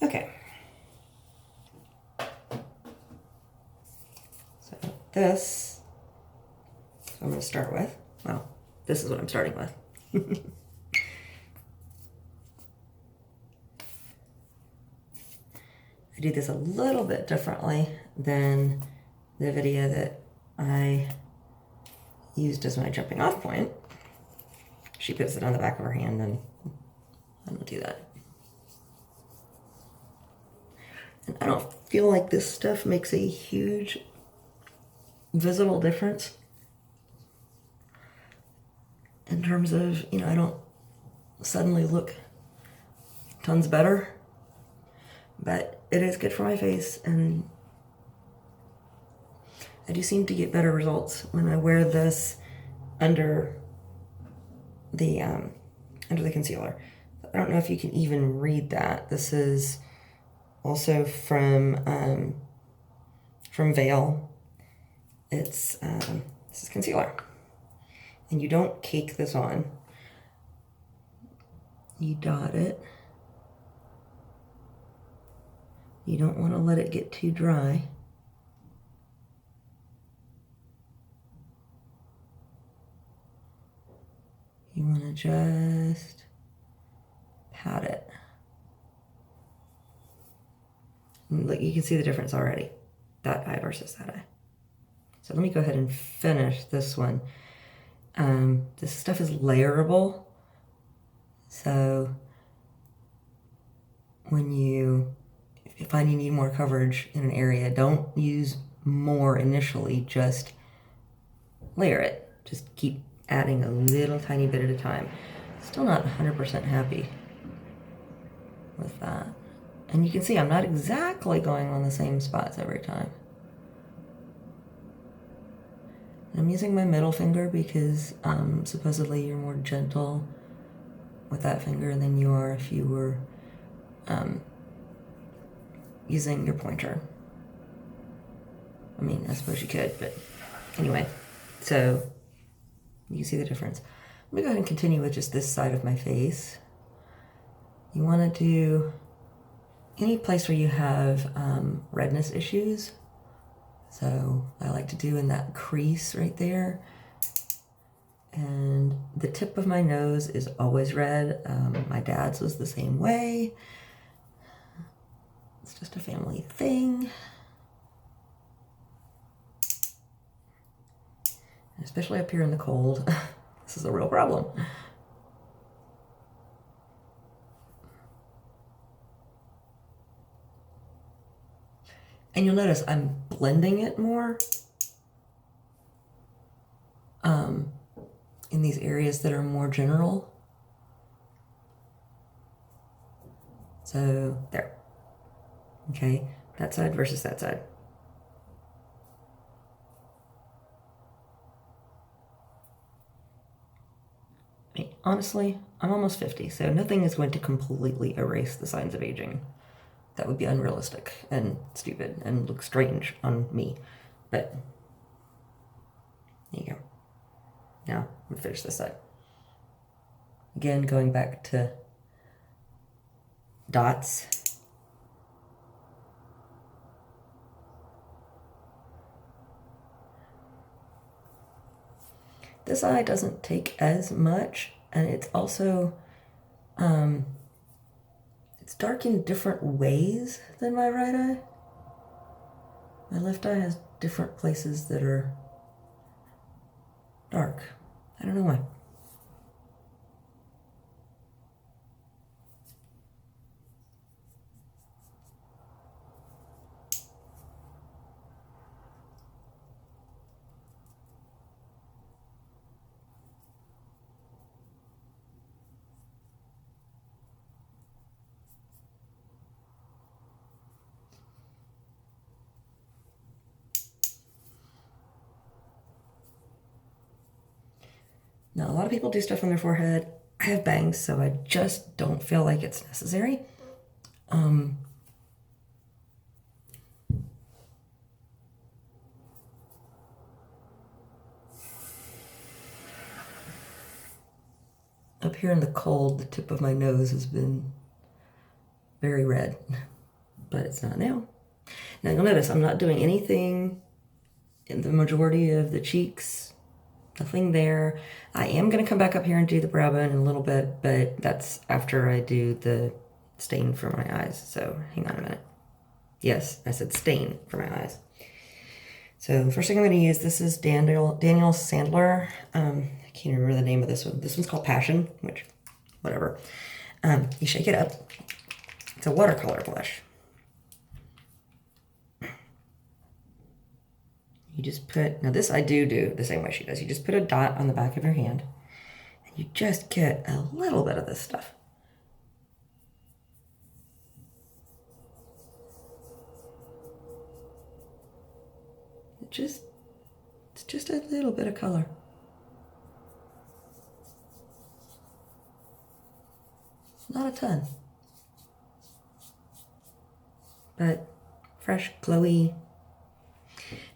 Okay. So this, I'm going to start with. Well, this is what I'm starting with. I do this a little bit differently than the video that I used as my jumping off point. She puts it on the back of her hand, and I don't do that. And I don't feel like this stuff makes a huge visible difference in terms of, you know, I don't suddenly look tons better, but it is good for my face, and I do seem to get better results when I wear this under the concealer. I don't know if you can even read that. This is also from Veil. It's this is concealer, and you don't cake this on. You dot it. You don't want to let it get too dry. You want to just pat it. And look, you can see the difference already, that eye versus that eye. So let me go ahead and finish this one. This stuff is layerable, so when you find you need more coverage in an area, don't use more initially, just layer it. Just keep adding a little tiny bit at a time. Still not 100% happy with that. And you can see I'm not exactly going on the same spots every time. I'm using my middle finger because supposedly you're more gentle with that finger than you are if you were using your pointer. I mean, I suppose you could, but anyway. So you see the difference. Let me go ahead and continue with just this side of my face. You want to do any place where you have redness issues. So I like to do in that crease right there. And the tip of my nose is always red. My dad's was the same way. It's just a family thing. Especially up here in the cold. This is a real problem. And you'll notice I'm blending it more in these areas that are more general. So there. Okay, that side versus that side. I mean, honestly, I'm almost 50, so nothing is going to completely erase the signs of aging. That would be unrealistic and stupid and look strange on me. But there you go. Now, I'm going to finish this side. Again, going back to dots. This eye doesn't take as much, and it's also, it's dark in different ways than my right eye. My left eye has different places that are dark. I don't know why. Now, a lot of people do stuff on their forehead. I have bangs, so I just don't feel like it's necessary. Up here in the cold, the tip of my nose has been very red, but it's not now. Now you'll notice I'm not doing anything in the majority of the cheeks, nothing there. I am going to come back up here and do the brow bone in a little bit, but that's after I do the stain for my eyes. So hang on a minute. Yes, I said stain for my eyes. So the first thing I'm going to use, this is Daniel Sandler. I can't remember the name of this one. This one's called Passion, which, whatever. You shake it up. It's a watercolor blush. You just put, now this I do the same way she does. You just put a dot on the back of your hand, and you just get a little bit of this stuff. It's just a little bit of color. Not a ton, but fresh, glowy.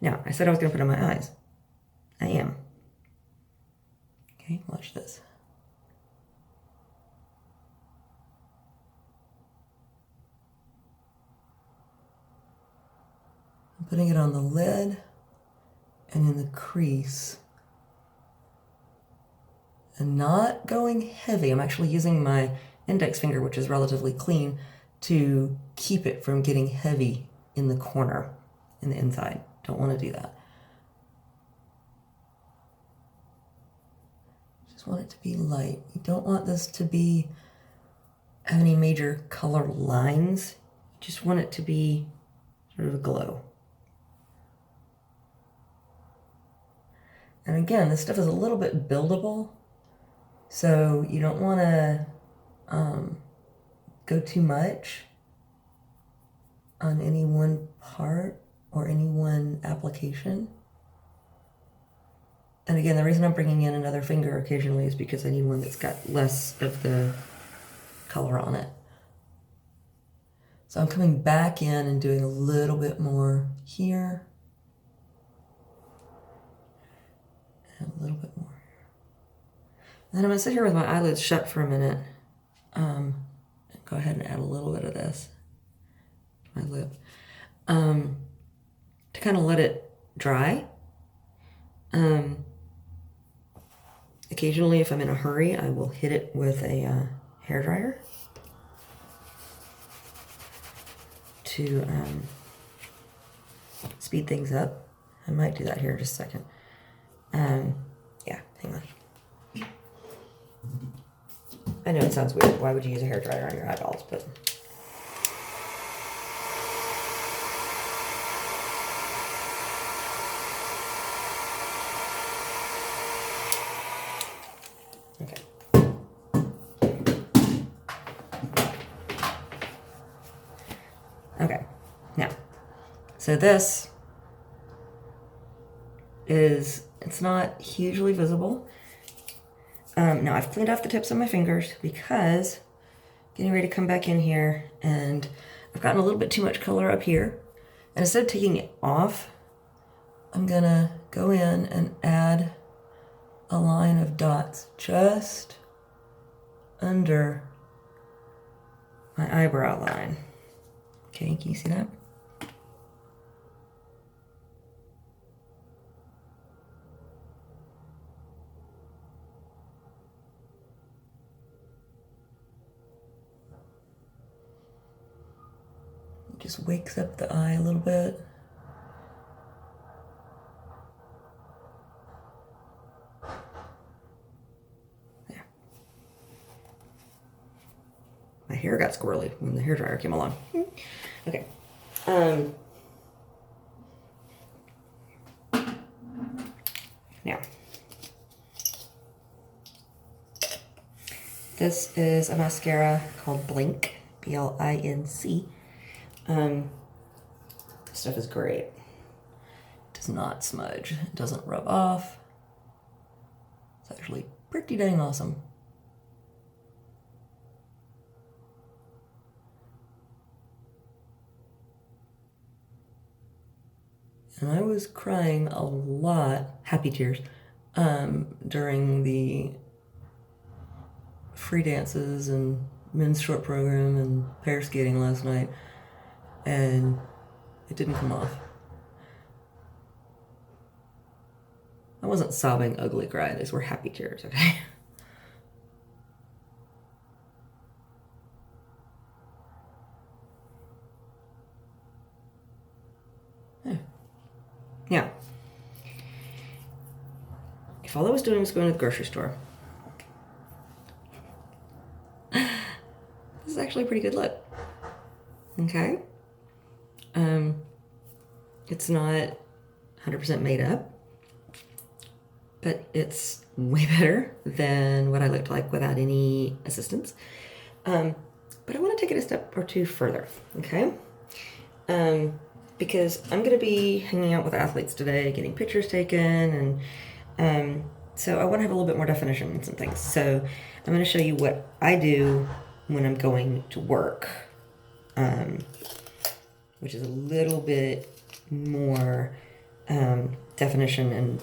Now, I said I was going to put it on my eyes. I am. Okay, watch this. I'm putting it on the lid and in the crease. And not going heavy. I'm actually using my index finger, which is relatively clean, to keep it from getting heavy in the corner, in the inside. Don't want to do that. Just want it to be light. You don't want this to have any major color lines. You just want it to be sort of a glow. And again, this stuff is a little bit buildable, so you don't want to go too much on any one part or any one application. And again, the reason I'm bringing in another finger occasionally is because I need one that's got less of the color on it. So I'm coming back in and doing a little bit more here. And a little bit more. And then I'm going to sit here with my eyelids shut for a minute. And go ahead and add a little bit of this to my lip. To kind of let it dry. Occasionally, if I'm in a hurry, I will hit it with a hairdryer to speed things up. I might do that here in just a second. Yeah, hang on. I know it sounds weird. Why would you use a hairdryer on your eyeballs? But okay. Okay. Now, so this it's not hugely visible. Now I've cleaned off the tips of my fingers because getting ready to come back in here and I've gotten a little bit too much color up here. And instead of taking it off, I'm gonna go in and add a line of dots just under my eyebrow line. Okay, can you see that? Just wakes up the eye a little bit. There. My hair got squirrely when the hairdryer came along. Okay. Now, this is a mascara called Blink, B-L-I-N-C. This stuff is great. It does not smudge. It doesn't rub off. It's actually pretty dang awesome. And I was crying a lot, happy tears, during the free dances and men's short program and pair skating last night, and it didn't come off. I wasn't sobbing ugly cry. These were happy tears, okay? Now, if all I was doing was going to the grocery store, this is actually a pretty good look. Okay? It's not 100% made up, but it's way better than what I looked like without any assistance. But I want to take it a step or two further, okay? Because I'm going to be hanging out with athletes today, getting pictures taken, and so I want to have a little bit more definition in some things. So I'm going to show you what I do when I'm going to work, which is a little bit more definition and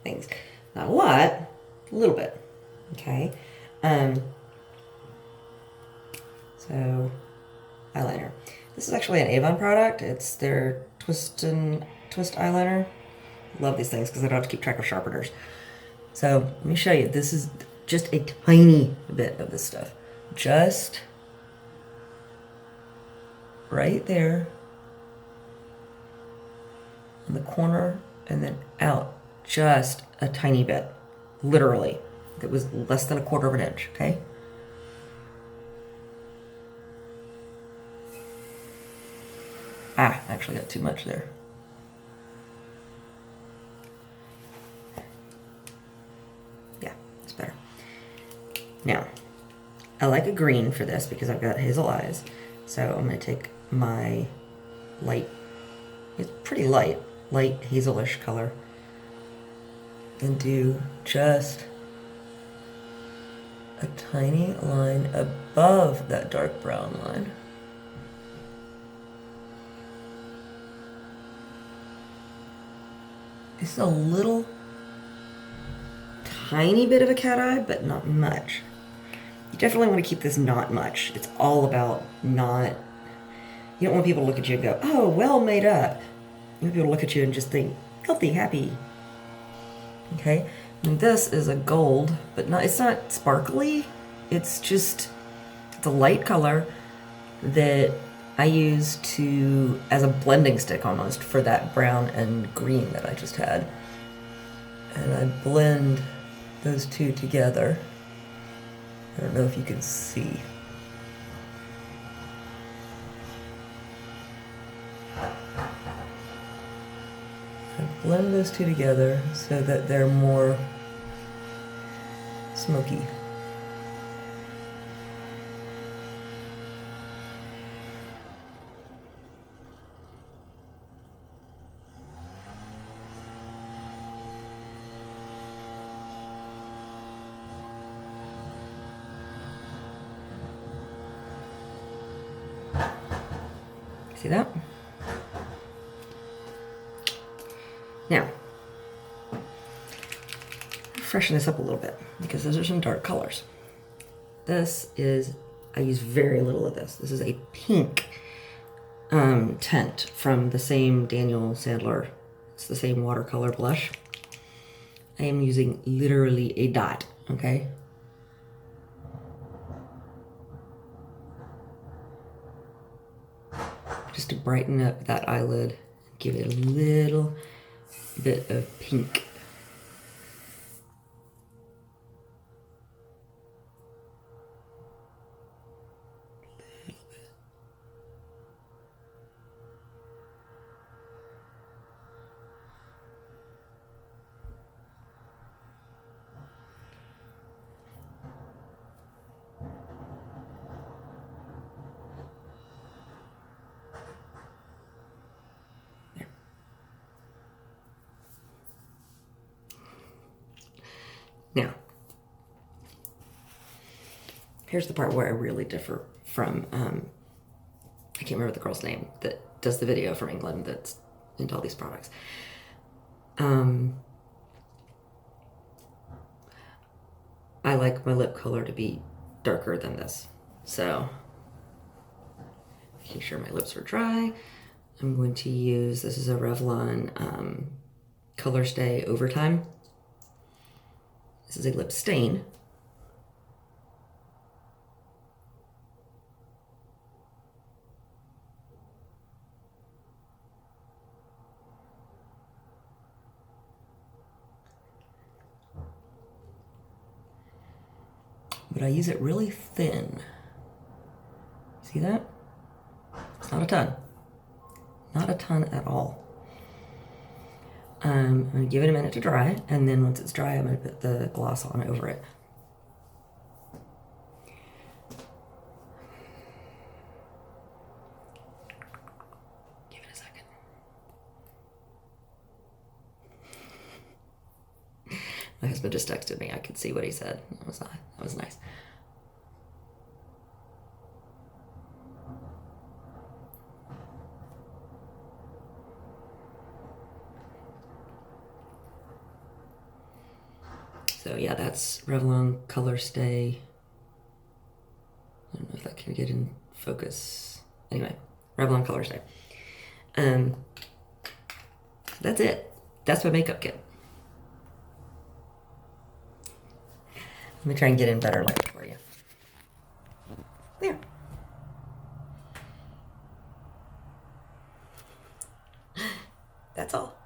things. Not a lot, a little bit, okay? So, eyeliner. This is actually an Avon product. It's their twist eyeliner. Love these things because I don't have to keep track of sharpeners. So let me show you. This is just a tiny bit of this stuff. Just right there in the corner and then out just a tiny bit. Literally. It was less than 1/4 of an inch, okay? Actually got too much there. Yeah, it's better. Now, I like a green for this because I've got hazel eyes. So I'm going to take my light, it's pretty light hazelish color, and do just a tiny line above that dark brown line. It's a little tiny bit of a cat eye, but not much. You definitely want to keep this not much. It's all about not, you don't want people to look at you and go, oh, well made up. You want people to look at you and just think, healthy, happy. Okay? And this is a gold, but it's not sparkly. It's just, it's a light color that I use as a blending stick almost for that brown and green that I just had. And I blend those two together. I don't know if you can see. I blend those two together so that they're more smoky. See that? Now, freshen this up a little bit because those are some dark colors. This is, I use very little of this. This is a pink tint from the same Daniel Sandler. It's the same watercolor blush. I am using literally a dot, okay? Just to brighten up that eyelid, give it a little bit of pink. Now, here's the part where I really differ from, I can't remember the girl's name that does the video from England that's into all these products. I like my lip color to be darker than this. So, making sure my lips are dry, I'm going to use, this is a Revlon Color Stay Overtime. This is a lip stain. But I use it really thin. See that? It's not a ton. Not a ton at all. I'm going to give it a minute to dry, and then once it's dry, I'm going to put the gloss on over it. Give it a second. My husband just texted me. I could see what he said. That was nice. So yeah, that's Revlon Color Stay. I don't know if that can get in focus. Anyway, Revlon Color Stay. That's it. That's my makeup kit. Let me try and get in better light for you. There. That's all.